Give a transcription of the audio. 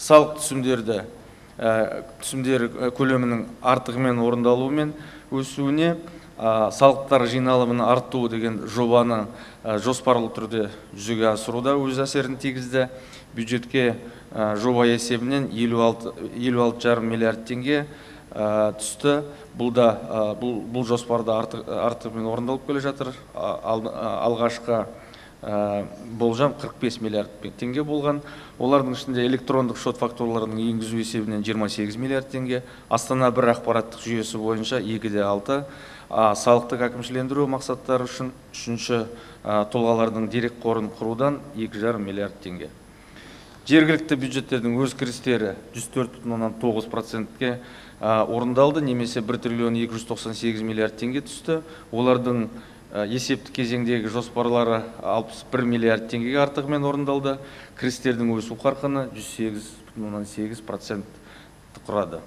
салық түсімдері көлемінің артығымен орындалуымен өсуіне, салықтар жиналымын арттыру деген жобаны жоспарлы түрде жүзеге асыруда өз әсерін тигізді. Бюджетке жоба есебінен 56,5 миллиард теңге түсті. Бұл жоспарда артығымен орындалып келе жатыр. Алғашқы болжам 45 миллиард теңге болған. Олардың ішінде электрондық шот фактураларының енгізу есебінен 28 миллиард теңге, Астана бір ақпараттық жүйесі бойынша 2,6, салықтық әкімшілендіру мақсаттары үшін үшінші тұлғалардың дерек қорын құрудан 2,5 миллиард теңге. Жергілікті бюджеттердің өз кірістері 104,9%-ке орындалды, немесе 1 триллион 298 миллиард теңге түсті. Олардың есептік кезеңдегі жоспарлары 61 миллиард теңгеге артығымен орындалды. Кірістердің өсу қарқыны 108,8% құрады.